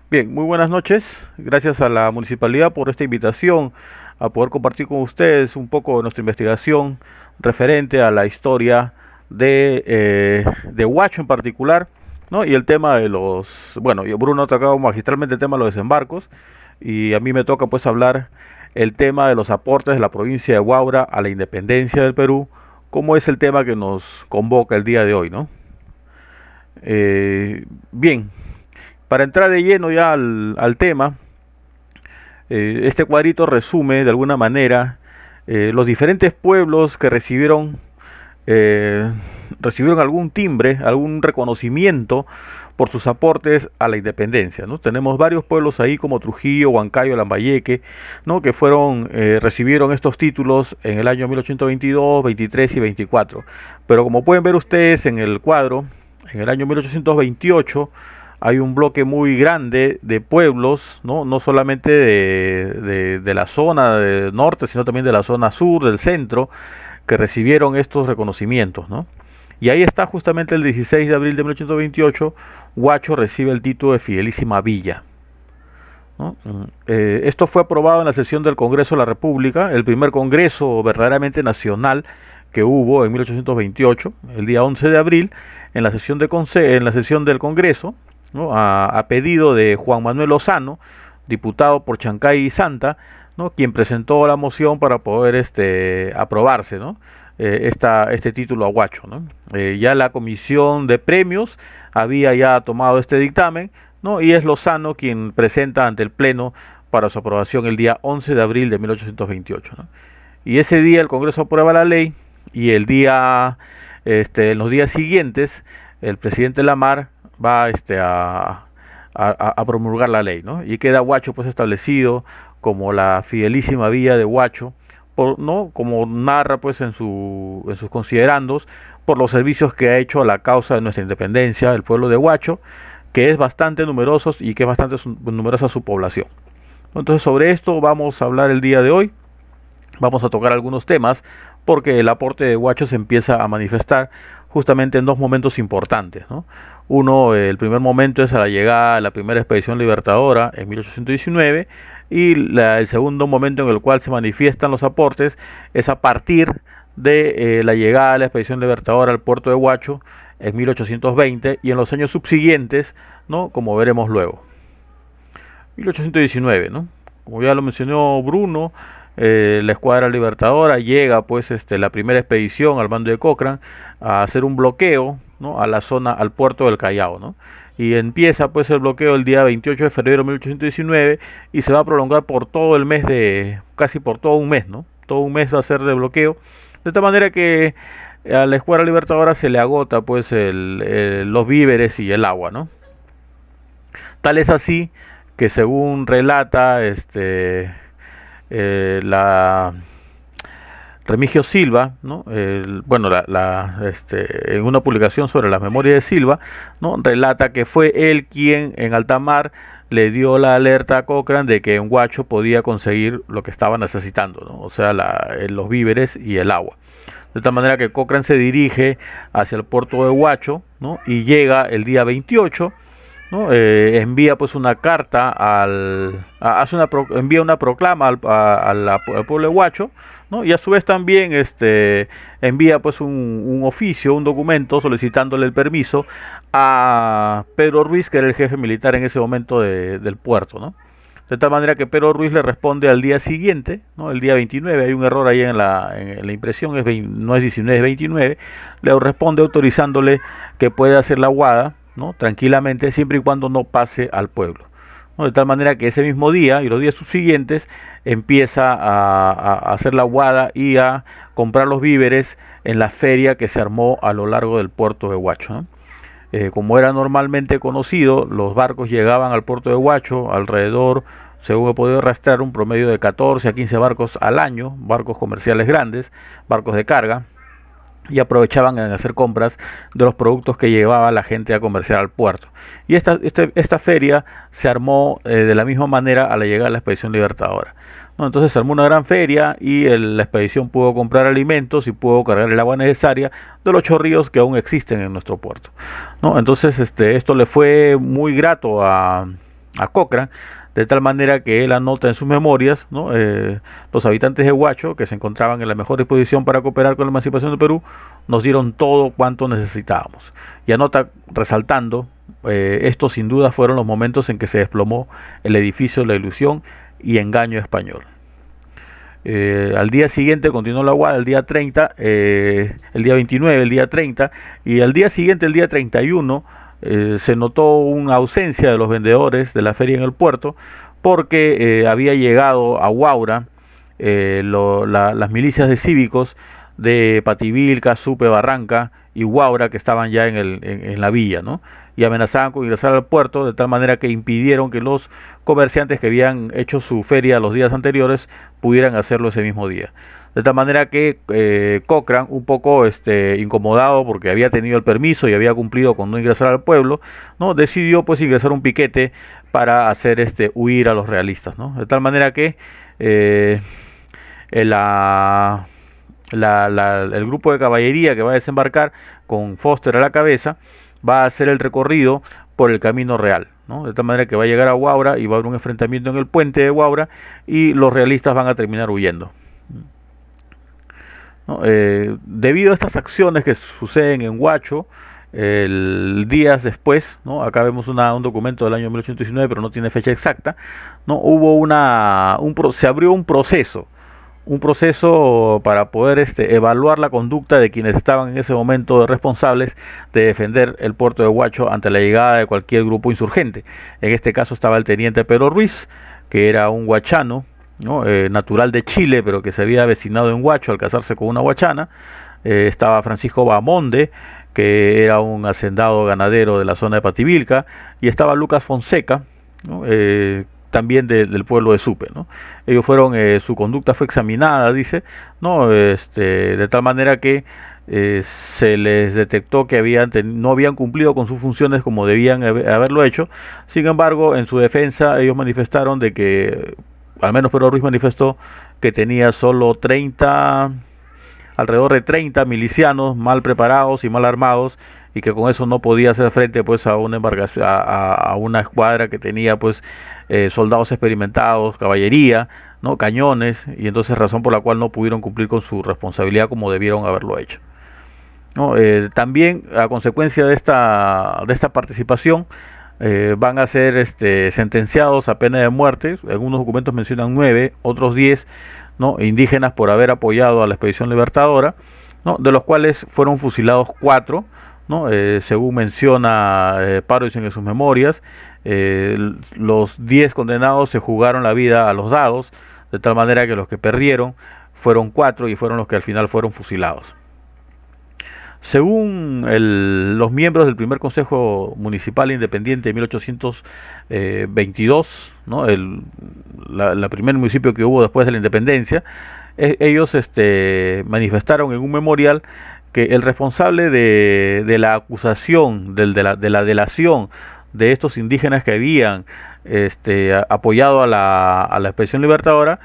Bien, muy buenas noches. Gracias a la municipalidad por esta invitación a poder compartir con ustedes un poco de nuestra investigación referente a la historia de Huacho en particular, ¿no? Y el tema de los, bueno, Bruno ha tocado magistralmente el tema de los desembarcos y a mí me toca pues hablar el tema de los aportes de la provincia de Huaura a la independencia del Perú, como es el tema que nos convoca el día de hoy, ¿no? Bien, para entrar de lleno ya al tema, este cuadrito resume de alguna manera los diferentes pueblos que eh, recibieron algún timbre, algún reconocimiento por sus aportes a la independencia, ¿no? Tenemos varios pueblos ahí como Trujillo, Huancayo, Lambayeque, ¿no? Que recibieron estos títulos en el año 1822, 23 y 24. Pero como pueden ver ustedes en el cuadro, en el año 1828 hay un bloque muy grande de pueblos, no solamente de la zona del norte, sino también de la zona sur, del centro, que recibieron estos reconocimientos, ¿no? Y ahí está justamente el 16 de abril de 1828, Huacho recibe el título de Fidelísima Villa, ¿no? Esto fue aprobado en la sesión del Congreso de la República, el primer Congreso verdaderamente nacional que hubo en 1828, el día 11 de abril, en la sesión del Congreso, ¿no? A pedido de Juan Manuel Lozano, diputado por Chancay y Santa, ¿no? Quien presentó la moción para poder aprobarse, ¿no? Este título a Huacho, ¿no? Ya la comisión de premios había ya tomado este dictamen, ¿no? Y es Lozano quien presenta ante el Pleno para su aprobación el día 11 de abril de 1828, ¿no? Y ese día el Congreso aprueba la ley y en los días siguientes, el presidente Lamar va a promulgar la ley, ¿no? Y queda Huacho pues establecido como la fidelísima villa de Huacho, ¿no? Como narra pues en sus considerandos, por los servicios que ha hecho a la causa de nuestra independencia, el pueblo de Huacho, que es bastante numeroso y que es bastante numerosa su población. Entonces sobre esto vamos a hablar el día de hoy, vamos a tocar algunos temas, porque el aporte de Huacho se empieza a manifestar justamente en dos momentos importantes, ¿no? Uno, el primer momento es a la llegada de la primera expedición libertadora en 1819 y el segundo momento en el cual se manifiestan los aportes es a partir de la llegada de la expedición libertadora al puerto de Huacho en 1820 y en los años subsiguientes, ¿no? Como veremos luego. 1819, ¿no? Como ya lo mencionó Bruno, la escuadra libertadora llega pues la primera expedición al mando de Cochrane a hacer un bloqueo, ¿no? A la zona, al puerto del Callao, ¿no? Y empieza pues el bloqueo el día 28 de febrero de 1819 y se va a prolongar por todo el mes casi por todo un mes, ¿no? Todo un mes va a ser de bloqueo, de esta manera que a la escuadra libertadora se le agota pues los víveres y el agua, ¿no? Tal es así que según relata la Remigio Silva, ¿no? En una publicación sobre la memoria de Silva, ¿no? Relata que fue él quien en alta mar le dio la alerta a Cochrane de que en Huacho podía conseguir lo que estaba necesitando, ¿no? O sea, los víveres y el agua. De tal manera que Cochrane se dirige hacia el puerto de Huacho, ¿no? Y llega el día 28, ¿no? Envía pues una carta envía una proclama al pueblo de Huacho, ¿no? Y a su vez también envía pues un oficio, un documento solicitándole el permiso a Pedro Ruiz, que era el jefe militar en ese momento del puerto, ¿no? De tal manera que Pedro Ruiz le responde al día siguiente, ¿no? El día 29, hay un error ahí en la impresión, no es 19, es 29, le responde autorizándole que puede hacer la aguada, ¿no? Tranquilamente, siempre y cuando no pase al pueblo, ¿no? De tal manera que ese mismo día y los días subsiguientes empieza a hacer la aguada y a comprar los víveres en la feria que se armó a lo largo del puerto de Huacho, ¿no? Como era normalmente conocido, los barcos llegaban al puerto de Huacho alrededor, según he podido rastrear, un promedio de 14 a 15 barcos al año, barcos comerciales grandes, barcos de carga, y aprovechaban en hacer compras de los productos que llevaba la gente a comerciar al puerto. Y esta feria se armó de la misma manera a la llegada de la expedición libertadora, ¿no? Entonces se armó una gran feria y la expedición pudo comprar alimentos y pudo cargar el agua necesaria de los chorrillos que aún existen en nuestro puerto, ¿no? Entonces esto le fue muy grato a Cochrane, de tal manera que él anota en sus memorias, ¿no? Los habitantes de Huacho, que se encontraban en la mejor disposición para cooperar con la emancipación del Perú, nos dieron todo cuanto necesitábamos. Y anota resaltando, estos sin duda fueron los momentos en que se desplomó el edificio de la ilusión y engaño español. Al día siguiente continuó la huada, el día 30, el día 29, el día 30, y al día siguiente, el día 31, se notó una ausencia de los vendedores de la feria en el puerto, porque había llegado a Huaura las milicias de cívicos de Pativilca, Supe, Barranca y Huaura, que estaban ya en la villa, ¿no? Y amenazaban con ingresar al puerto, de tal manera que impidieron que los comerciantes que habían hecho su feria los días anteriores pudieran hacerlo ese mismo día. De tal manera que Cochrane, un poco incomodado porque había tenido el permiso y había cumplido con no ingresar al pueblo, ¿no? Decidió pues ingresar un piquete para hacer huir a los realistas, ¿no? De tal manera que el grupo de caballería que va a desembarcar con Foster a la cabeza va a hacer el recorrido por el camino real, ¿no? De tal manera que va a llegar a Huaura y va a haber un enfrentamiento en el puente de Huaura y los realistas van a terminar huyendo, ¿no? Debido a estas acciones que suceden en Huacho, días después, ¿no? Acá vemos un documento del año 1819, pero no tiene fecha exacta, ¿no? Se abrió un proceso para poder evaluar la conducta de quienes estaban en ese momento responsables de defender el puerto de Huacho ante la llegada de cualquier grupo insurgente. En este caso estaba el teniente Pedro Ruiz, que era un huachano, ¿no? Natural de Chile, pero que se había avecinado en Huacho al casarse con una huachana. Estaba Francisco Bamonde, que era un hacendado ganadero de la zona de Pativilca, y estaba Lucas Fonseca, ¿no? También del pueblo de Supe, ¿no? Ellos fueron, su conducta fue examinada, dice, ¿no? De tal manera que se les detectó que no habían cumplido con sus funciones como debían haberlo hecho. Sin embargo, en su defensa ellos manifestaron de que, al menos Pedro Ruiz manifestó que tenía solo alrededor de 30 milicianos mal preparados y mal armados, y que con eso no podía hacer frente pues a una embarcación, a una escuadra que tenía pues soldados experimentados, caballería, ¿no? Cañones, y entonces razón por la cual no pudieron cumplir con su responsabilidad como debieron haberlo hecho, ¿no? También a consecuencia de esta participación van a ser sentenciados a pena de muerte. Algunos documentos mencionan 9, otros 10, ¿no? Indígenas por haber apoyado a la expedición libertadora, ¿no? De los cuales fueron fusilados 4, ¿no? Según menciona Paruysen en sus memorias. Los 10 condenados se jugaron la vida a los dados, de tal manera que los que perdieron fueron 4 y fueron los que al final fueron fusilados. Según los miembros del primer Consejo Municipal Independiente de 1822, ¿no? La primer municipio que hubo después de la independencia, ellos manifestaron en un memorial que el responsable de la acusación, de la delación de estos indígenas que habían apoyado a la expedición libertadora,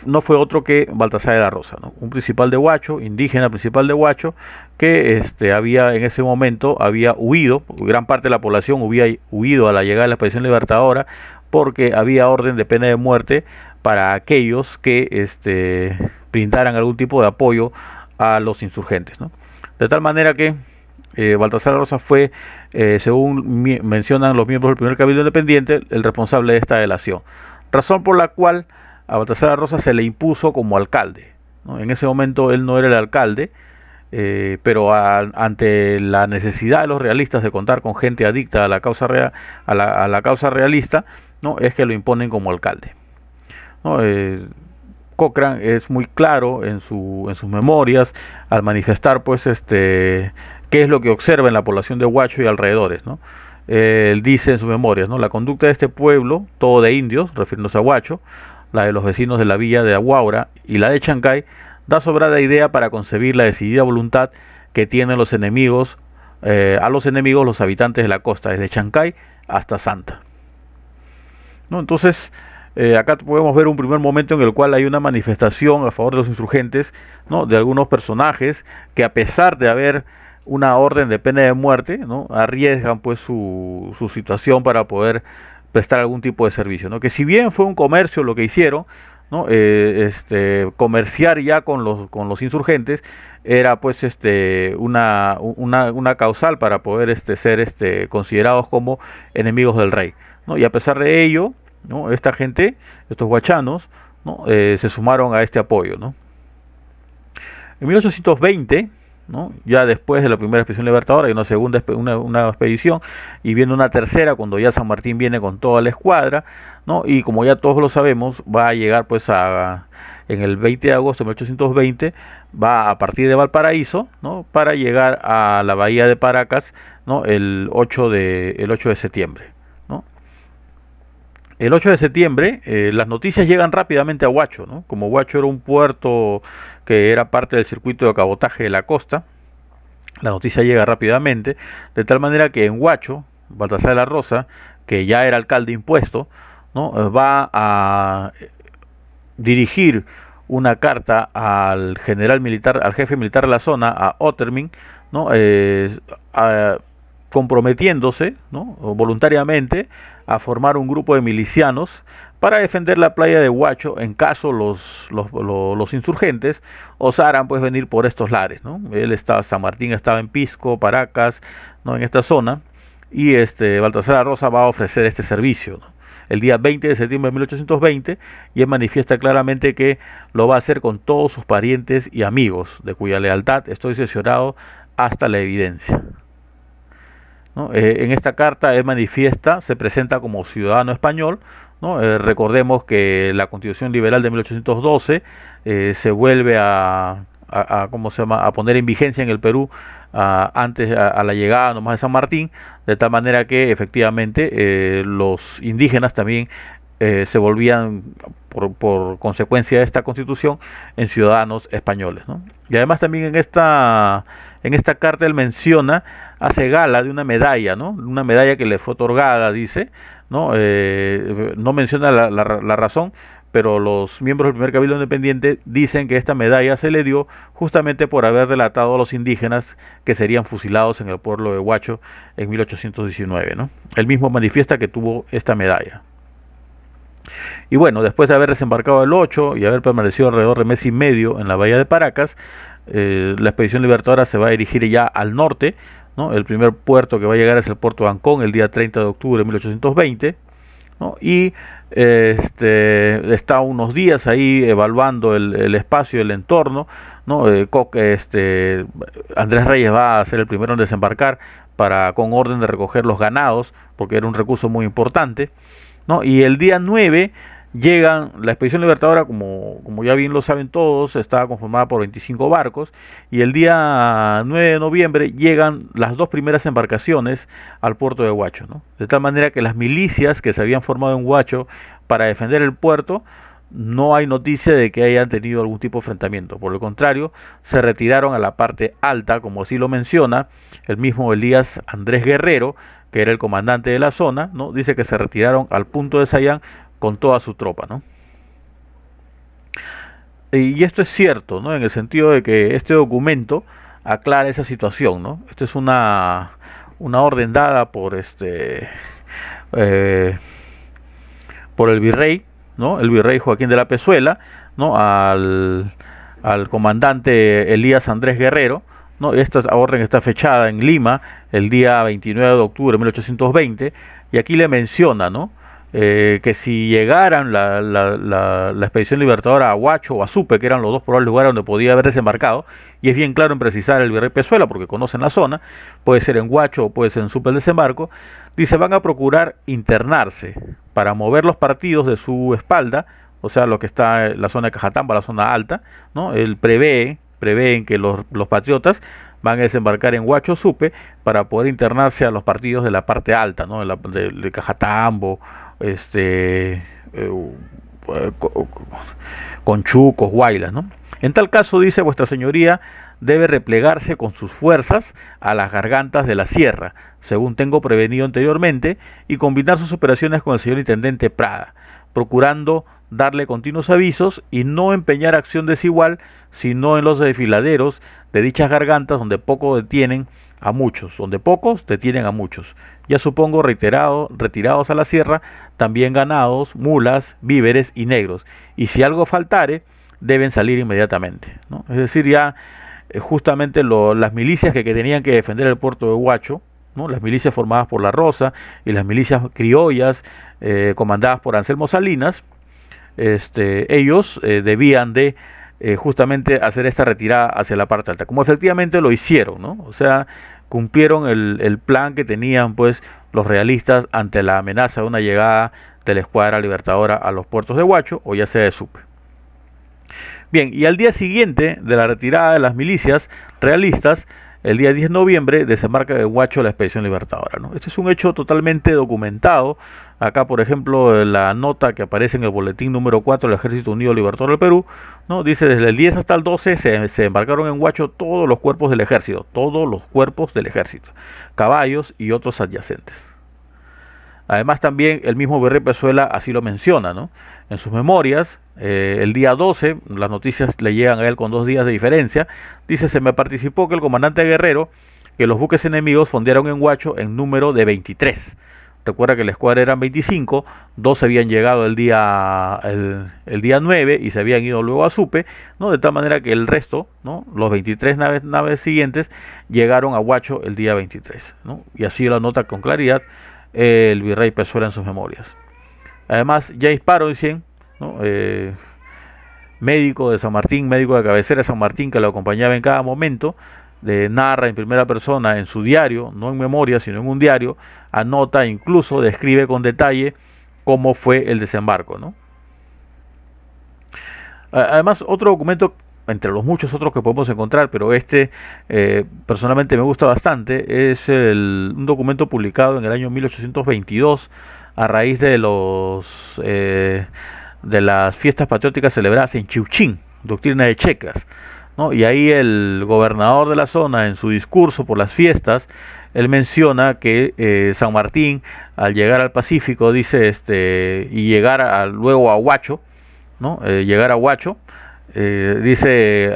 no fue otro que Baltasar de la Rosa, ¿no? Un principal de Huacho, indígena principal de Huacho, que en ese momento había huido, gran parte de la población había huido a la llegada de la expedición libertadora, porque había orden de pena de muerte para aquellos que brindaran algún tipo de apoyo a los insurgentes, ¿no? De tal manera que Baltasar de la Rosa fue, según mencionan los miembros del primer Cabildo Independiente, el responsable de esta delación, razón por la cual a Baltasar de la Rosa se le impuso como alcalde, ¿no? En ese momento él no era el alcalde, pero ante la necesidad de los realistas de contar con gente adicta a la causa a la causa realista, ¿no? Es que lo imponen como alcalde, ¿no? Cochrane es muy claro en sus memorias al manifestar pues qué es lo que observa en la población de Huacho y alrededores, ¿no? Él dice en sus memorias, ¿no? La conducta de este pueblo, todo de indios, refiriéndose a Huacho, la de los vecinos de la villa de Huaura y la de Chancay, da sobrada idea para concebir la decidida voluntad que tienen los enemigos, los habitantes de la costa, desde Chancay hasta Santa, ¿no? Entonces, acá podemos ver un primer momento en el cual hay una manifestación a favor de los insurgentes, ¿no? De algunos personajes que, a pesar de haber una orden de pena de muerte, ¿no? Arriesgan pues su situación para poder prestar algún tipo de servicio, ¿no? Que si bien fue un comercio lo que hicieron, ¿no? Comerciar ya con los insurgentes era pues una causal para poder ser considerados como enemigos del rey, ¿no? Y a pesar de ello, ¿no? Esta gente, estos huachanos, ¿no? Se sumaron a este apoyo, ¿no? En 1820, ¿no? Ya después de la primera expedición libertadora, hay una segunda una expedición, y viene una tercera cuando ya San Martín viene con toda la escuadra, ¿no? Y como ya todos lo sabemos, va a llegar pues en el 20 de agosto de 1820, va a partir de Valparaíso, ¿no? Para llegar a la bahía de Paracas, ¿no? El 8 de septiembre, ¿no? El 8 de septiembre las noticias llegan rápidamente a Huacho, ¿no? Como Huacho era un puerto que era parte del circuito de cabotaje de la costa, la noticia llega rápidamente, de tal manera que en Huacho, Baltasar de la Rosa, que ya era alcalde impuesto, ¿no? Va a dirigir una carta al general militar, al jefe militar de la zona, a Ottermin, ¿no? Comprometiéndose, ¿no? Voluntariamente a formar un grupo de milicianos para defender la playa de Huacho en caso los insurgentes osaran pues venir por estos lares, ¿no? San Martín estaba en Pisco, Paracas, ¿no? En esta zona, y Baltasar de la Rosa va a ofrecer este servicio, ¿no? El día 20 de septiembre de 1820, y él manifiesta claramente que lo va a hacer con todos sus parientes y amigos, de cuya lealtad estoy cerciorado hasta la evidencia, ¿no? En esta carta él manifiesta, se presenta como ciudadano español, ¿no? Recordemos que la Constitución Liberal de 1812 se vuelve ¿cómo se llama?, a poner en vigencia en el Perú antes a la llegada nomás de San Martín, de tal manera que efectivamente los indígenas también se volvían por consecuencia de esta constitución en ciudadanos españoles, ¿no? Y además también en esta carta él menciona, hace gala de una medalla, ¿no? Una medalla que le fue otorgada, dice, ¿no? No menciona la razón, pero los miembros del primer Cabildo Independiente dicen que esta medalla se le dio justamente por haber delatado a los indígenas que serían fusilados en el pueblo de Huacho en 1819, ¿no? Él mismo manifiesta que tuvo esta medalla. Y bueno, después de haber desembarcado el 8 y haber permanecido alrededor de mes y medio en la bahía de Paracas, la expedición libertadora se va a dirigir ya al norte, ¿no? El primer puerto que va a llegar es el puerto de Ancón el día 30 de octubre de 1820, ¿no? Y está unos días ahí evaluando el espacio y el entorno, ¿no? Andrés Reyes va a ser el primero en desembarcar con orden de recoger los ganados, porque era un recurso muy importante, ¿no? Y el día 9 llegan, la expedición libertadora, como ya bien lo saben todos, estaba conformada por 25 barcos, y el día 9 de noviembre llegan las dos primeras embarcaciones al puerto de Huacho, ¿no? De tal manera que las milicias que se habían formado en Huacho para defender el puerto, no hay noticia de que hayan tenido algún tipo de enfrentamiento. Por el contrario, se retiraron a la parte alta, como así lo menciona el mismo Elías Andrés Guerrero, que era el comandante de la zona, ¿no? Dice que se retiraron al punto de Sayán con toda su tropa, ¿no? Y esto es cierto, ¿no? En el sentido de que este documento aclara esa situación, ¿no? Esto es una orden dada por por el virrey, ¿no? El virrey Joaquín de la Pezuela, ¿no? Al comandante Elías Andrés Guerrero, ¿no? Esta orden está fechada en Lima el día 29 de octubre de 1820, y aquí le menciona, ¿no? Que si llegaran la expedición libertadora a Huacho o a Supe, que eran los dos probables lugares donde podía haber desembarcado, y es bien claro en precisar el virrey Pezuela porque conocen la zona, puede ser en Huacho o puede ser en Supe el desembarco, dice, van a procurar internarse para mover los partidos de su espalda, o sea, lo que está en la zona de Cajatamba, la zona alta, ¿no? Él prevén que los patriotas van a desembarcar en Huacho Supe para poder internarse a los partidos de la parte alta, ¿no? De Cajatambo, Conchucos, Huaylas, ¿no? En tal caso, dice, vuestra señoría debe replegarse con sus fuerzas a las gargantas de la sierra, según tengo prevenido anteriormente, y combinar sus operaciones con el señor intendente Prada, procurando darle continuos avisos y no empeñar acción desigual, sino en los desfiladeros de dichas gargantas, donde poco detienen a muchos, donde pocos detienen a muchos. Ya supongo retirados a la sierra, también ganados, mulas, víveres y negros. Y si algo faltare, deben salir inmediatamente, ¿no? Es decir, ya justamente las milicias que tenían que defender el puerto de Huacho, ¿no? Las milicias formadas por La Rosa y las milicias criollas comandadas por Anselmo Salinas, ellos debían de justamente hacer esta retirada hacia la parte alta, como efectivamente lo hicieron, ¿no? O sea, cumplieron el plan que tenían pues los realistas ante la amenaza de una llegada de la escuadra libertadora a los puertos de Huacho o ya sea de Supe. Bien, y al día siguiente de la retirada de las milicias realistas, el día 10 de noviembre, desembarca de Huacho la expedición libertadora, ¿no? Este es un hecho totalmente documentado. Acá, por ejemplo, la nota que aparece en el boletín número 4 del Ejército Unido Libertador del Perú, ¿no? Dice, desde el 10 hasta el 12 se embarcaron en Huacho todos los cuerpos del ejército, caballos y otros adyacentes. Además también el mismo Virrey Pezuela así lo menciona, ¿no? En sus memorias, el día 12, las noticias le llegan a él con 2 días de diferencia, dice, se me participó que el comandante Guerrero, que los buques enemigos fondearon en Huacho en número de 23. Recuerda que la escuadra eran 25, 12 habían llegado el día 9 y se habían ido luego a Supe, ¿no? De tal manera que el resto, ¿no? Los 23 naves siguientes llegaron a Huacho el día 23, ¿no? Y así lo anota con claridad el Virrey Pezuela en sus memorias. Además, ya Hisparo, dicen, ¿no? Médico de San Martín, médico de cabecera de San Martín, que lo acompañaba en cada momento, narra en primera persona en su diario, no en memoria, sino en un diario, anota, incluso describe con detalle cómo fue el desembarco, ¿no? Además, otro documento, entre los muchos otros que podemos encontrar, pero personalmente me gusta bastante, es un documento publicado en el año 1822 a raíz de las fiestas patrióticas celebradas en Chiuchín, doctrina de Checras, ¿no? Y ahí el gobernador de la zona, en su discurso por las fiestas, él menciona que San Martín, al llegar al Pacífico, dice, y llegar luego a Huacho, ¿no? Llegar a Huacho, dice,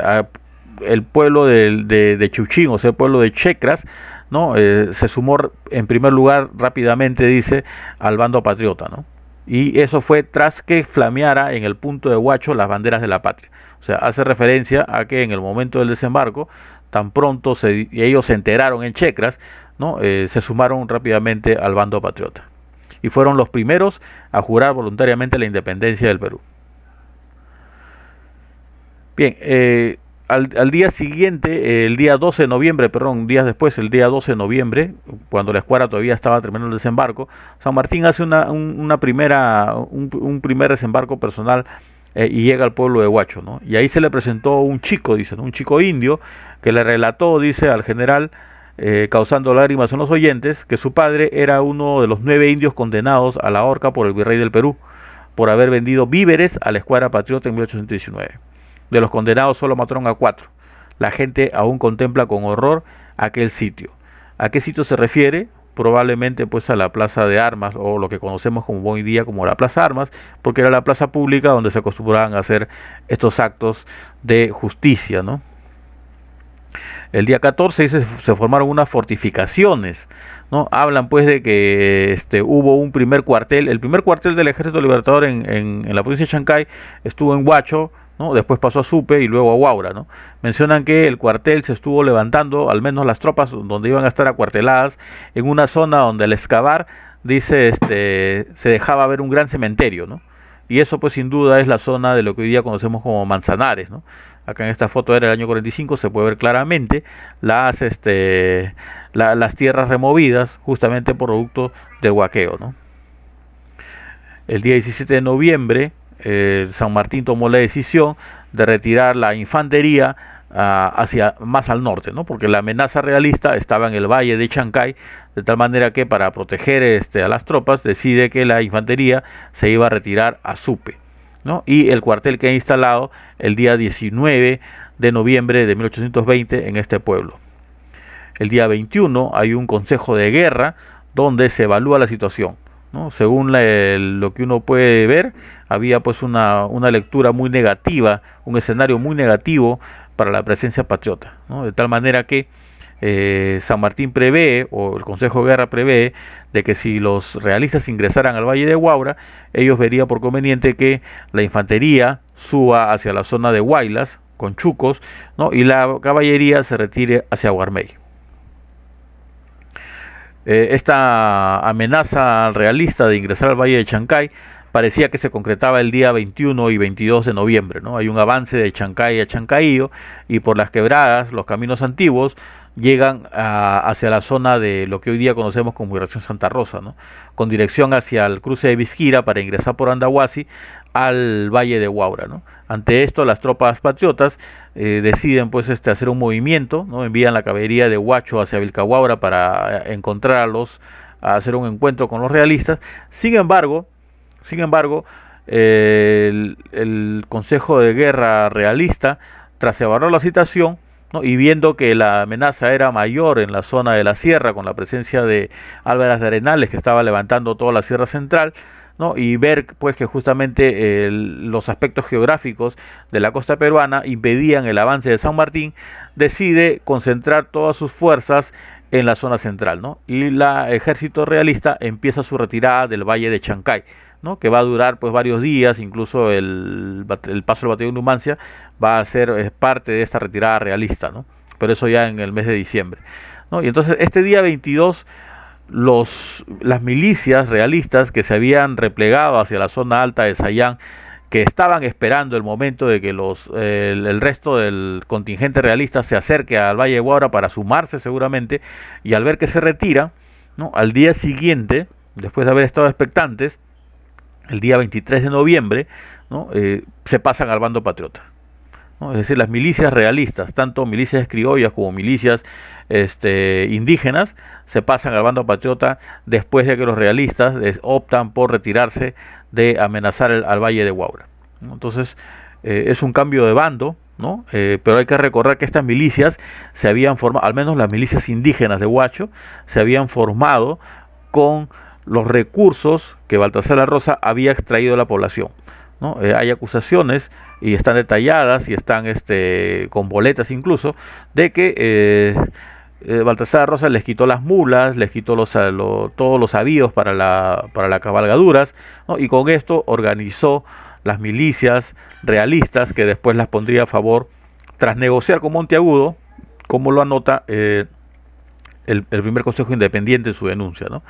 el pueblo de Chiuchín, o sea, el pueblo de Checras, ¿no? Se sumó en primer lugar rápidamente, dice, al bando patriota, ¿no? Y eso fue tras que flameara en el punto de Huacho las banderas de la patria. O sea, hace referencia a que en el momento del desembarco, tan pronto ellos se enteraron en Checras, ¿no? Se sumaron rápidamente al bando patriota. Y fueron los primeros a jurar voluntariamente la independencia del Perú. Bien, al día siguiente, el día 12 de noviembre, perdón, días después, el día 12 de noviembre, cuando la escuadra todavía estaba terminando el desembarco, San Martín hace un primer desembarco personal y llega al pueblo de Huacho, ¿no? Y ahí se le presentó un chico, dice, ¿no? Un chico indio, que le relató, dice, al general, causando lágrimas en los oyentes, que su padre era uno de los 9 indios condenados a la horca por el virrey del Perú, por haber vendido víveres a la escuadra patriota en 1819. De los condenados solo mataron a 4. La gente aún contempla con horror aquel sitio. ¿A qué sitio se refiere? Probablemente pues a la Plaza de Armas, o lo que conocemos como hoy día como la Plaza Armas, porque era la plaza pública donde se acostumbraban a hacer estos actos de justicia, ¿no? El día 14 dice, se formaron unas fortificaciones, ¿no? Hablan pues de que hubo un primer cuartel, el primer cuartel del Ejército Libertador en la provincia de Chancay estuvo en Huacho, ¿no? Después pasó a Supe y luego a Huaura, ¿no? Mencionan que el cuartel se estuvo levantando, al menos las tropas donde iban a estar acuarteladas, en una zona donde al excavar, dice, se dejaba ver un gran cementerio, ¿no? Y eso pues sin duda es la zona de lo que hoy día conocemos como Manzanares, ¿no? Acá en esta foto era el año 45, se puede ver claramente las tierras removidas justamente por producto del huaqueo, ¿no? El día 17 de noviembre, San Martín tomó la decisión de retirar la infantería hacia más al norte, ¿no? Porque la amenaza realista estaba en el valle de Chancay, de tal manera que para proteger a las tropas decide que la infantería se iba a retirar a Supe, ¿no? Y el cuartel que ha instalado el día 19 de noviembre de 1820 en este pueblo. El día 21 hay un consejo de guerra donde se evalúa la situación, ¿no? Según lo que uno puede ver, había pues una lectura muy negativa, un escenario muy negativo para la presencia patriota, ¿no? De tal manera que San Martín prevé, o el Consejo de Guerra prevé, de que si los realistas ingresaran al Valle de Huaura, ellos verían por conveniente que la infantería suba hacia la zona de Huaylas, con Chucos, ¿no? Y la caballería se retire hacia Guarmey. Esta amenaza realista de ingresar al Valle de Chancay parecía que se concretaba el día 21 y 22 de noviembre, ¿no? Hay un avance de Chancay a Chancaío, y por las quebradas, los caminos antiguos, llegan hacia la zona de lo que hoy día conocemos como Irración Santa Rosa, ¿no? Con dirección hacia el cruce de Vizquira para ingresar por Andahuasi al Valle de Huaura, ¿no? Ante esto, las tropas patriotas deciden pues hacer un movimiento, ¿no? Envían la caballería de Huacho hacia Vilcahuaura para encontrarlos, a hacer un encuentro con los realistas. Sin embargo, el Consejo de Guerra realista, tras evaluar la situación, ¿no? Y viendo que la amenaza era mayor en la zona de la sierra, con la presencia de Álvarez de Arenales, que estaba levantando toda la sierra central, ¿no? Y ver pues que justamente los aspectos geográficos de la costa peruana impedían el avance de San Martín, decide concentrar todas sus fuerzas en la zona central, ¿no? Y el ejército realista empieza su retirada del Valle de Chancay, ¿no? Que va a durar pues varios días. Incluso el paso del batallón Numancia va a ser parte de esta retirada realista, ¿no? Pero eso ya en el mes de diciembre, ¿no? Y entonces este día 22 las milicias realistas que se habían replegado hacia la zona alta de Sayán, que estaban esperando el momento de que el resto del contingente realista se acerque al Valle de Huaura para sumarse seguramente, y al ver que se retira, ¿no? Al día siguiente, después de haber estado expectantes, el día 23 de noviembre, ¿no? Se pasan al bando patriota, ¿no? Es decir, las milicias realistas, tanto milicias criollas como milicias indígenas, se pasan al bando patriota después de que los realistas optan por retirarse de amenazar al Valle de Huaura, ¿no? Entonces es un cambio de bando, ¿no? Pero hay que recordar que estas milicias se habían formado, al menos las milicias indígenas de Huacho, se habían formado con los recursos que Baltasar La Rosa había extraído de la población, ¿no? Hay acusaciones, y están detalladas, y están con boletas incluso, de que Baltasar La Rosa les quitó las mulas, les quitó todos los avíos para las cabalgaduras, ¿no? Y con esto organizó las milicias realistas, que después las pondría a favor tras negociar con Monteagudo, como lo anota el primer Consejo Independiente en su denuncia, ¿no?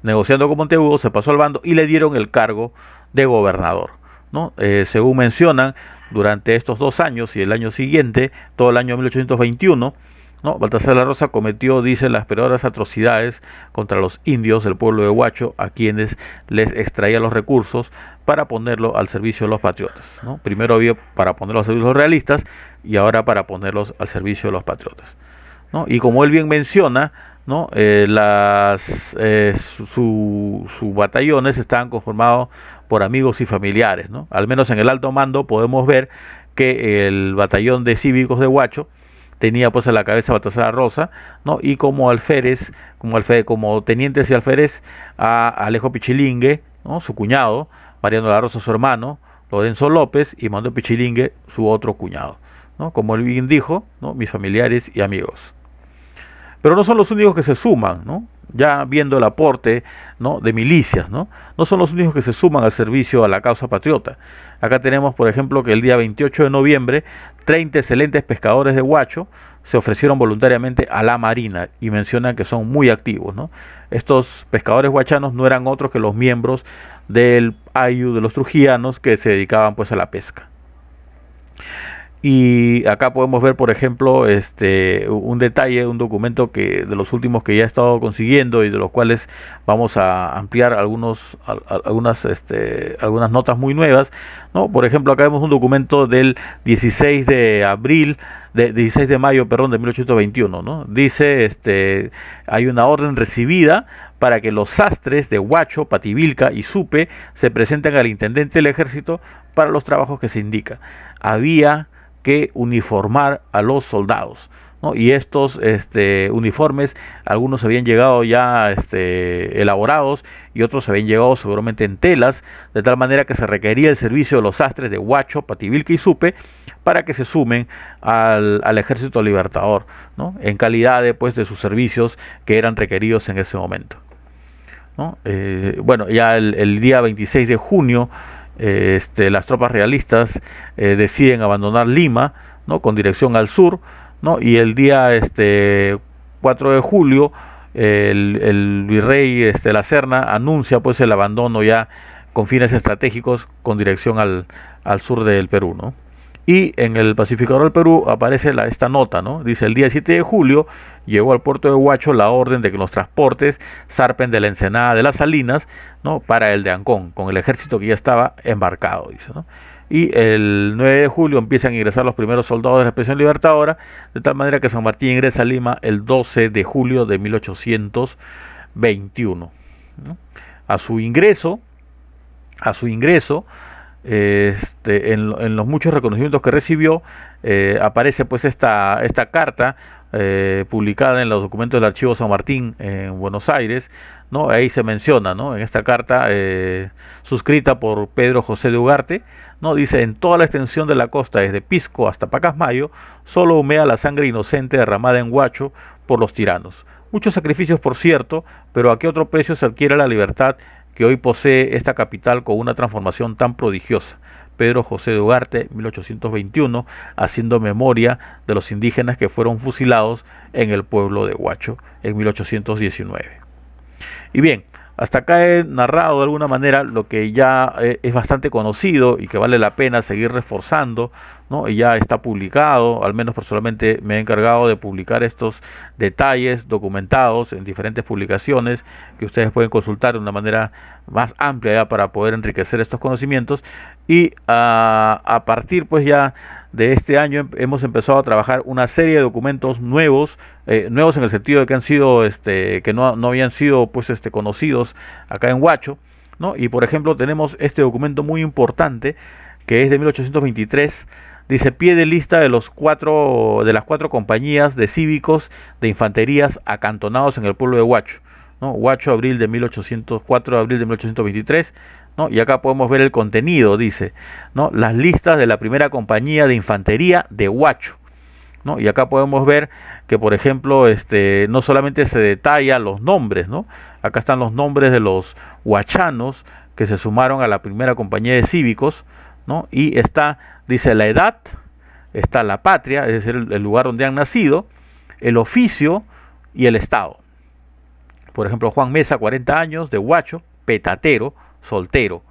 Negociando con Monteagudo, se pasó al bando y le dieron el cargo de gobernador, ¿no? Según mencionan, durante estos 2 años y el año siguiente, todo el año 1821, ¿no? Baltasar La Rosa cometió, dicen, las peores atrocidades contra los indios del pueblo de Huacho, a quienes les extraía los recursos para ponerlo al servicio de los patriotas, ¿no? Primero había para ponerlos al servicio de los realistas, y ahora para ponerlos al servicio de los patriotas, ¿no? Y como él bien menciona, ¿no? Sus batallones estaban conformados por amigos y familiares, ¿no? Al menos en el alto mando podemos ver que el batallón de cívicos de Huacho tenía pues a la cabeza Baltasar La Rosa, ¿no? Y como tenientes y alférez a Alejo Pichilingue, ¿no? Su cuñado, Mariano La Rosa su hermano, Lorenzo López, y Manuel Pichilingue su otro cuñado, ¿no? Como él bien dijo, ¿no? Mis familiares y amigos. Pero no son los únicos que se suman, ¿no? Ya viendo el aporte, ¿no? De milicias, ¿no? No son los únicos que se suman al servicio a la causa patriota. Acá tenemos, por ejemplo, que el día 28 de noviembre, 30 excelentes pescadores de Huacho se ofrecieron voluntariamente a la Marina, y mencionan que son muy activos, ¿no? Estos pescadores huachanos no eran otros que los miembros del Ayu de los Trujillanos, que se dedicaban pues a la pesca. Y acá podemos ver, por ejemplo, un detalle, un documento de los últimos que ya he estado consiguiendo, y de los cuales vamos a ampliar algunas notas muy nuevas, ¿no? Por ejemplo, acá vemos un documento del 16 de mayo, perdón, de 1821, ¿no? Dice, hay una orden recibida para que los sastres de Huacho, Pativilca y Supe se presenten al intendente del ejército para los trabajos que se indica. Había que uniformar a los soldados, ¿no? Y estos uniformes, algunos habían llegado ya elaborados y otros habían llegado seguramente en telas, de tal manera que se requería el servicio de los sastres de Huacho, Pativilca y Supe para que se sumen al Ejército Libertador, ¿no? En calidad de sus servicios que eran requeridos en ese momento, ¿no? Bueno, ya el día 26 de junio las tropas realistas deciden abandonar Lima, ¿no? Con dirección al sur, ¿no? Y el día 4 de julio el virrey La Serna anuncia pues el abandono ya con fines estratégicos con dirección al sur del Perú, ¿no? Y en el pacificador del Perú aparece esta nota, ¿no? Dice: el día 7 de julio llegó al puerto de Huacho la orden de que los transportes zarpen de la Ensenada de las Salinas, ¿no? Para el de Ancón, con el ejército que ya estaba embarcado, dice, ¿no? Y el 9 de julio empiezan a ingresar los primeros soldados de la Expedición Libertadora, de tal manera que San Martín ingresa a Lima el 12 de julio de 1821, ¿no? A su ingreso, en los muchos reconocimientos que recibió, aparece pues esta carta publicada en los documentos del Archivo San Martín en Buenos Aires, ¿no? Ahí se menciona, ¿no? En esta carta suscrita por Pedro José de Ugarte, ¿no? Dice: en toda la extensión de la costa desde Pisco hasta Pacasmayo solo humea la sangre inocente derramada en Huacho por los tiranos. Muchos sacrificios, por cierto, pero ¿a qué otro precio se adquiere la libertad que hoy posee esta capital con una transformación tan prodigiosa? Pedro José de Ugarte, 1821, haciendo memoria de los indígenas que fueron fusilados en el pueblo de Huacho en 1819. Y bien, hasta acá he narrado de alguna manera lo que ya es bastante conocido y que vale la pena seguir reforzando, ¿no? Y ya está publicado, al menos personalmente me he encargado de publicar estos detalles documentados en diferentes publicaciones que ustedes pueden consultar de una manera más amplia ya para poder enriquecer estos conocimientos. Y a partir pues ya de este año hemos empezado a trabajar una serie de documentos nuevos, nuevos en el sentido de que han sido que no habían sido pues conocidos acá en Huacho, ¿no? Y por ejemplo tenemos este documento muy importante que es de 1823. Dice: pie de lista de las cuatro compañías de cívicos de infanterías acantonados en el pueblo de Huacho, ¿no? Huacho, abril de 4 de abril de 1823, ¿no? Y acá podemos ver el contenido, dice, ¿no? Las listas de la primera compañía de infantería de Huacho, ¿no? Y acá podemos ver que, por ejemplo, no solamente se detalla los nombres, ¿no? Acá están los nombres de los huachanos que se sumaron a la primera compañía de cívicos, ¿no? Y dice la edad, está la patria, es decir, el lugar donde han nacido, el oficio y el estado. Por ejemplo, Juan Mesa, 40 años, de Huacho, petatero, soltero,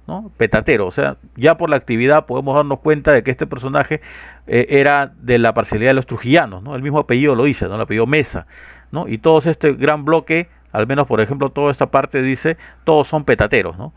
¿no? Petatero, o sea, ya por la actividad podemos darnos cuenta de que este personaje era de la parcialidad de los trujillanos, ¿no? El mismo apellido lo dice, ¿no? El apellido Mesa, ¿no? Y todos este gran bloque, al menos por ejemplo toda esta parte dice, todos son petateros, ¿no?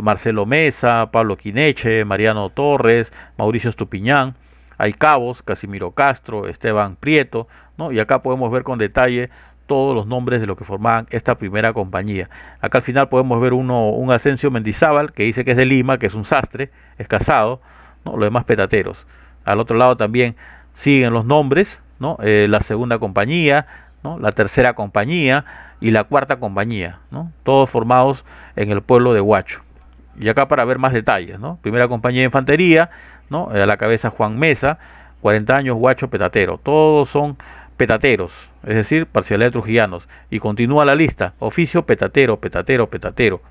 Marcelo Mesa, Pablo Quineche, Mariano Torres, Mauricio Estupiñán, hay cabos, Casimiro Castro, Esteban Prieto, ¿no? Y acá podemos ver con detalle todos los nombres de los que formaban esta primera compañía. Acá al final podemos ver un Asensio Mendizábal, que dice que es de Lima, que es un sastre, es casado, ¿no? Los demás petateros. Al otro lado también siguen los nombres, ¿no? La segunda compañía, ¿no? La tercera compañía y la cuarta compañía, ¿no? Todos formados en el pueblo de Huacho. Y acá para ver más detalles, ¿no? Primera compañía de infantería, ¿no? A la cabeza Juan Mesa, 40 años, Huacho, petatero. Todos son petateros, es decir, parcialidad de trujillanos. Y continúa la lista: oficio, petatero, petatero, petatero,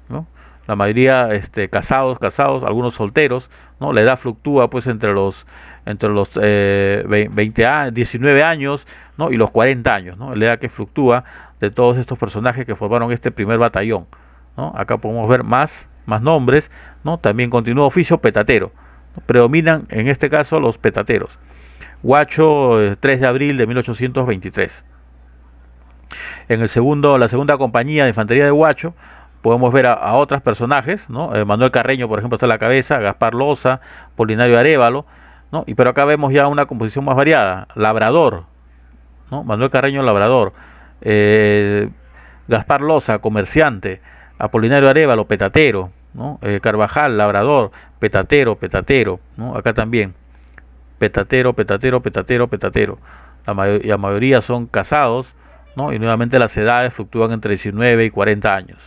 ¿no? La mayoría casados, algunos solteros, ¿no? La edad fluctúa pues entre los 19 años, ¿no? Y los 40 años, ¿no? La edad que fluctúa de todos estos personajes que formaron este primer batallón, ¿no? Acá podemos ver más nombres, ¿no? También continúa oficio, petatero, ¿no? Predominan en este caso los petateros. Huacho, 3 de abril de 1823. En la segunda compañía de infantería de Huacho podemos ver a otros personajes, ¿no? Manuel Carreño, por ejemplo, está a la cabeza, Gaspar Loza, Polinario Arévalo, ¿no? Pero acá vemos ya una composición más variada: labrador, ¿no? Manuel Carreño, labrador, Gaspar Loza, comerciante, Apolinario Arévalo, petatero, ¿no? Carvajal, labrador, petatero, ¿no? Acá también petatero, petatero, petatero, petatero. La mayoría son casados, ¿no? Y nuevamente las edades fluctúan entre 19 y 40 años.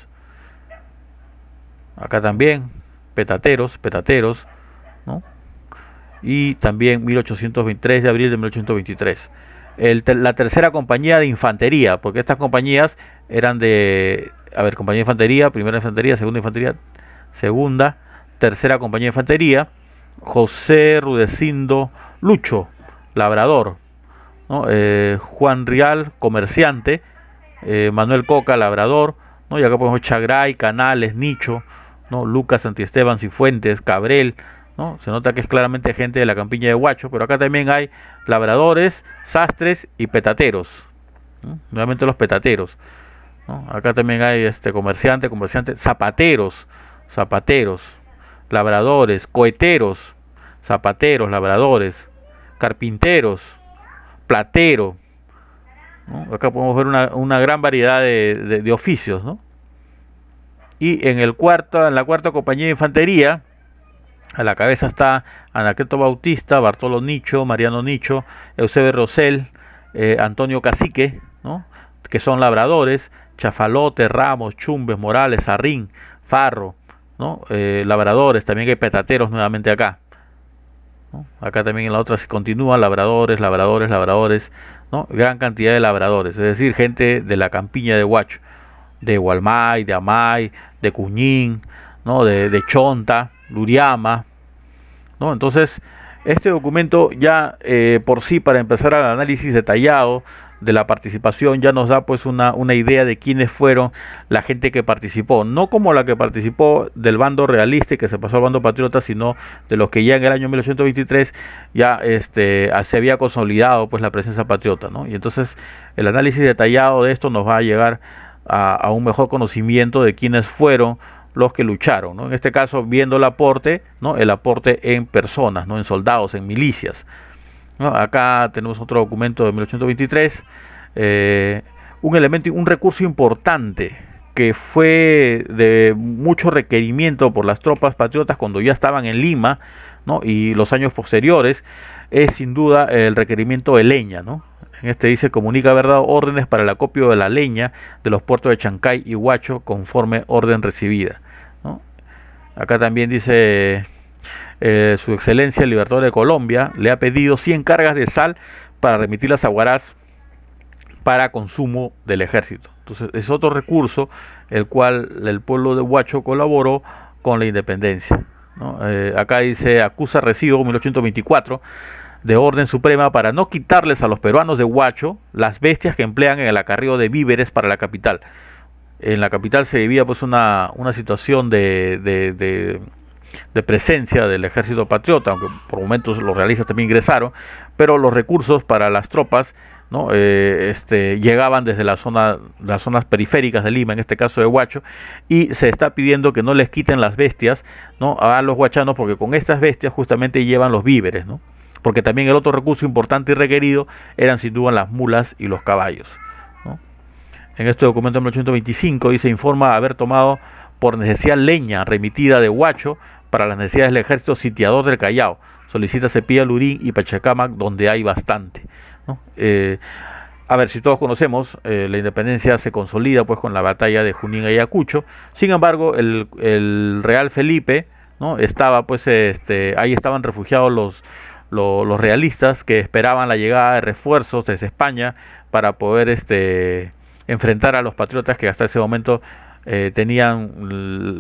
Acá también, petateros, petateros, ¿no? Y también 1823 de abril de 1823. La tercera compañía de infantería, porque estas compañías eran de, a ver, compañía de infantería, primera infantería, segunda, tercera compañía de infantería, José Rudecindo Lucho, labrador, ¿no? Juan Rial, comerciante, Manuel Coca, labrador, ¿no? Y acá podemos Chagray, Canales, Nicho, ¿no? Lucas Santiesteban, Cifuentes, Cabrel, ¿no? Se nota que es claramente gente de la campiña de Huacho, pero acá también hay labradores, sastres y petateros, ¿no? Nuevamente los petateros, ¿no? Acá también hay comerciantes, zapateros, labradores, coheteros, zapateros, labradores, carpinteros, platero, ¿no? Acá podemos ver una gran variedad de oficios, ¿no? Y en la cuarta compañía de infantería, a la cabeza está Anacleto Bautista, Bartolo Nicho, Mariano Nicho, Eusebio Rosell, Antonio Cacique, ¿no? Que son labradores, Chafalote, Ramos, Chumbes, Morales, Arrín, Farro, ¿no? Labradores, también hay petateros nuevamente acá, ¿no? Acá también en la otra se continúa, labradores, ¿no? Gran cantidad de labradores, es decir, gente de la campiña de Huacho, de Gualmay, de Amay, de Cuñín, ¿no? de Chonta, Luriama, ¿no? Entonces, este documento ya por sí, para empezar al análisis detallado de la participación, ya nos da pues una idea de quiénes fueron la gente que participó, no como la que participó del bando realista y que se pasó al bando patriota, sino de los que ya en el año 1823 ya se había consolidado pues la presencia patriota, ¿no? Y entonces el análisis detallado de esto nos va a llegar a un mejor conocimiento de quiénes fueron los que lucharon, ¿no? En este caso viendo el aporte, ¿no? El aporte en personas, ¿no? En soldados, en milicias, ¿no? Acá tenemos otro documento de 1823, un recurso importante que fue de mucho requerimiento por las tropas patriotas cuando ya estaban en Lima, ¿no? Y los años posteriores, es sin duda el requerimiento de leña, ¿no? En dice, comunica haber dado órdenes para el acopio de la leña de los puertos de Chancay y Huacho conforme orden recibida, ¿no? Acá también dice, su excelencia el Libertador de Colombia le ha pedido 100 cargas de sal para remitirlas a Huaraz para consumo del ejército. Entonces es otro recurso el cual el pueblo de Huacho colaboró con la independencia, ¿no? Acá dice, acusa recibo 1824 de orden suprema para no quitarles a los peruanos de Huacho las bestias que emplean en el acarreo de víveres para la capital. En la capital se vivía pues una situación de presencia del ejército patriota, aunque por momentos los realistas también ingresaron, pero los recursos para las tropas, ¿no? Llegaban desde las zonas periféricas de Lima, en este caso de Huacho, y se está pidiendo que no les quiten las bestias, ¿no? A los huachanos, porque con estas bestias justamente llevan los víveres, ¿no? Porque también el otro recurso importante y requerido eran sin duda las mulas y los caballos, ¿no? En este documento de 1825 dice, informa haber tomado por necesidad leña remitida de Huacho para las necesidades del ejército sitiador del Callao. Solicita Cepilla, Lurín y Pachacamac, donde hay bastante, ¿no? A ver, si todos conocemos, la independencia se consolida pues con la batalla de Junín y Ayacucho. Sin embargo, el Real Felipe, ¿no? Estaba pues, ahí estaban refugiados los realistas que esperaban la llegada de refuerzos desde España para poder enfrentar a los patriotas que hasta ese momento tenían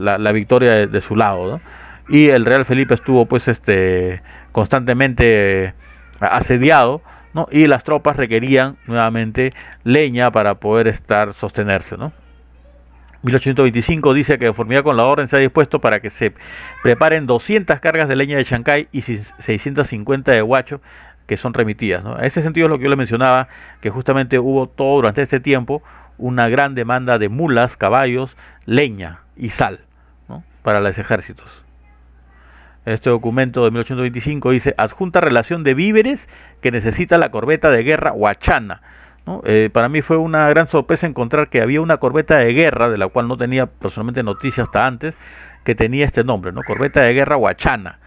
la victoria de su lado, ¿no? Y el Real Felipe estuvo pues constantemente asediado, ¿no? Y las tropas requerían nuevamente leña para poder sostenerse, ¿no? 1825 dice que de conformidad con la orden se ha dispuesto para que se preparen 200 cargas de leña de Chancay y 650 de Huacho que son remitidas, ¿no? En ese sentido es lo que yo le mencionaba, que justamente hubo todo durante este tiempo una gran demanda de mulas, caballos, leña y sal, ¿no? Para los ejércitos. Este documento de 1825 dice, adjunta relación de víveres que necesita la corbeta de guerra Huachana, ¿no? Para mí fue una gran sorpresa encontrar que había una corbeta de guerra, de la cual no tenía personalmente noticia hasta antes, que tenía este nombre, ¿no? Corbeta de guerra Huachana.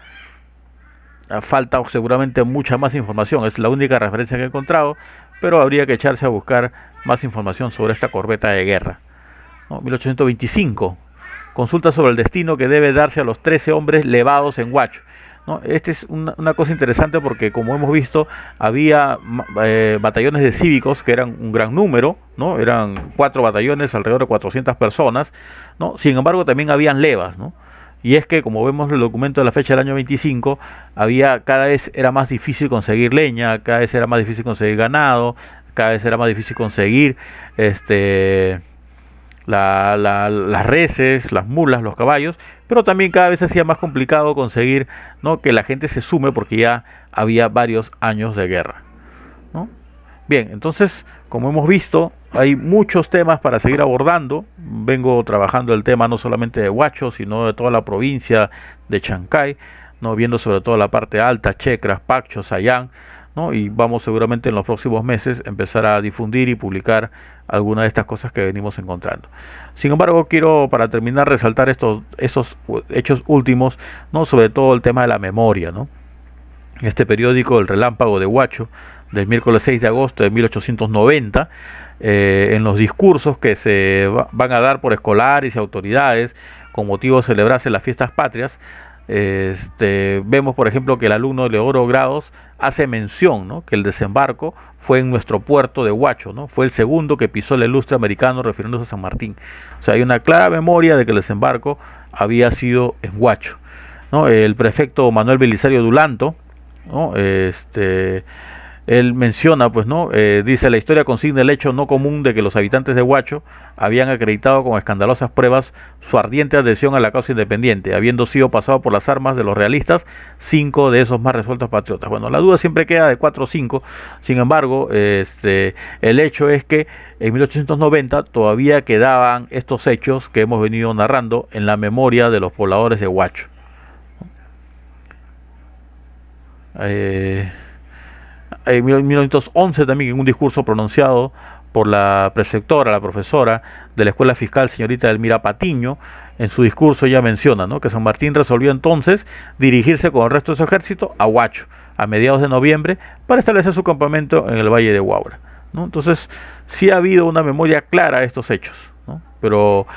falta seguramente mucha más información, es la única referencia que he encontrado, pero habría que echarse a buscar más información sobre esta corbeta de guerra, ¿no? 1825, consulta sobre el destino que debe darse a los 13 hombres levados en Huacho, ¿no? Esta es una cosa interesante porque, como hemos visto, había batallones de cívicos que eran un gran número, ¿no? Eran 4 batallones, alrededor de 400 personas, ¿no? Sin embargo, también habían levas, ¿no? Y es que, como vemos en el documento de la fecha del año 25, cada vez era más difícil conseguir leña, cada vez era más difícil conseguir ganado, cada vez era más difícil conseguir las reses, las mulas, los caballos, pero también cada vez se hacía más complicado conseguir, ¿no?, que la gente se sume porque ya había varios años de guerra, ¿no? Bien, entonces, como hemos visto, hay muchos temas para seguir abordando. Vengo trabajando el tema no solamente de Huacho, sino de toda la provincia de Chancay, ¿no?, viendo sobre todo la parte alta, Checras, Pacho, Sayán, ¿no? Y vamos seguramente en los próximos meses empezar a difundir y publicar algunas de estas cosas que venimos encontrando. Sin embargo, quiero, para terminar, resaltar esos hechos últimos, ¿no?, sobre todo el tema de la memoria, ¿no? Este periódico, El Relámpago de Huacho, del miércoles 6 de agosto de 1890, en los discursos que se van a dar por escolares y autoridades con motivo de celebrarse las fiestas patrias, vemos, por ejemplo, que el alumno Leodoro Grados hace mención, ¿no?, que el desembarco fue en nuestro puerto de Huacho, ¿no? Fue el segundo que pisó el ilustre americano, refiriéndose a San Martín. O sea, hay una clara memoria de que el desembarco había sido en Huacho, ¿no? El prefecto Manuel Belisario Dulanto, ¿no?, él menciona, pues, ¿no?, dice: la historia consigna el hecho no común de que los habitantes de Huacho habían acreditado con escandalosas pruebas su ardiente adhesión a la causa independiente, habiendo sido pasado por las armas de los realistas 5 de esos más resueltos patriotas. Bueno, la duda siempre queda de 4 o 5, sin embargo, el hecho es que en 1890 todavía quedaban estos hechos que hemos venido narrando en la memoria de los pobladores de Huacho. En 1911 también, en un discurso pronunciado por la preceptora, la profesora de la Escuela Fiscal, señorita Elmira Patiño, en su discurso ella menciona, ¿no?, que San Martín resolvió entonces dirigirse con el resto de su ejército a Huacho a mediados de noviembre para establecer su campamento en el Valle de Huaura, ¿no? Entonces, sí ha habido una memoria clara de estos hechos, ¿no? Pero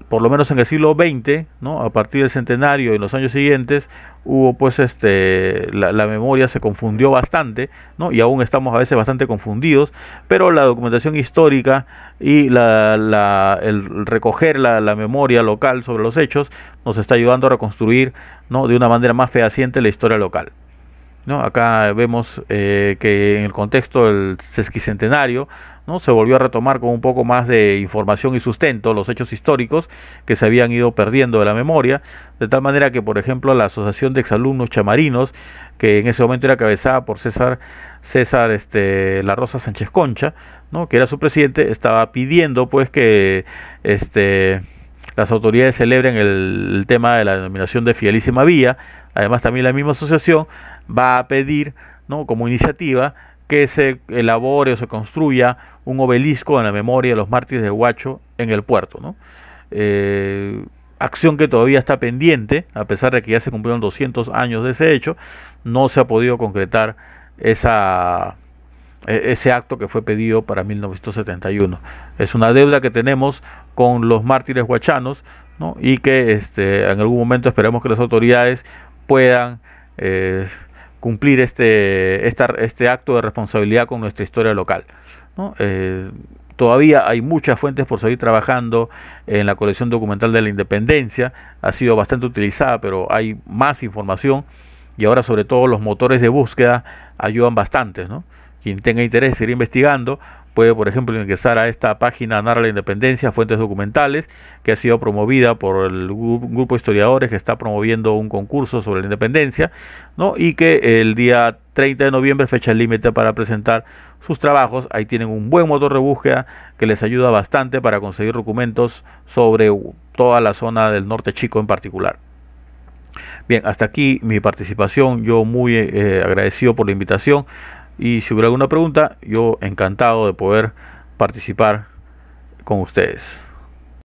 por lo menos en el siglo XX, ¿no?, a partir del centenario y en los años siguientes, hubo, pues, la memoria se confundió bastante, ¿no?, y aún estamos a veces bastante confundidos, pero la documentación histórica y el recoger la memoria local sobre los hechos nos está ayudando a reconstruir, ¿no?, de una manera más fehaciente la historia local, ¿no? Acá vemos que en el contexto del sesquicentenario, ¿no?, se volvió a retomar con un poco más de información y sustento los hechos históricos que se habían ido perdiendo de la memoria, de tal manera que, por ejemplo, la Asociación de Exalumnos Chamarinos, que en ese momento era cabezada por César La Rosa Sánchez Concha, ¿no?, que era su presidente, estaba pidiendo, pues, que las autoridades celebren el tema de la denominación de Fidelísima Vía. Además, también la misma asociación va a pedir, ¿no?, como iniciativa, que se elabore o se construya un obelisco en la memoria de los mártires de Huacho en el puerto, ¿no? Acción que todavía está pendiente, a pesar de que ya se cumplieron 200 años de ese hecho, no se ha podido concretar ese acto que fue pedido para 1971. Es una deuda que tenemos con los mártires huachanos, ¿no?, y que en algún momento esperemos que las autoridades puedan cumplir este acto de responsabilidad con nuestra historia local, ¿no? Todavía hay muchas fuentes por seguir trabajando en la colección documental de la Independencia, ha sido bastante utilizada, pero hay más información, y ahora sobre todo los motores de búsqueda ayudan bastante, ¿no? Quien tenga interés en seguir investigando puede, por ejemplo, ingresar a esta página Narra la Independencia, Fuentes Documentales, que ha sido promovida por el grupo de historiadores que está promoviendo un concurso sobre la independencia, ¿no?, y que el día 30 de noviembre, fecha límite para presentar sus trabajos. Ahí tienen un buen motor de búsqueda que les ayuda bastante para conseguir documentos sobre toda la zona del Norte Chico en particular. Bien, hasta aquí mi participación, yo muy agradecido por la invitación, y si hubiera alguna pregunta, yo encantado de poder participar con ustedes.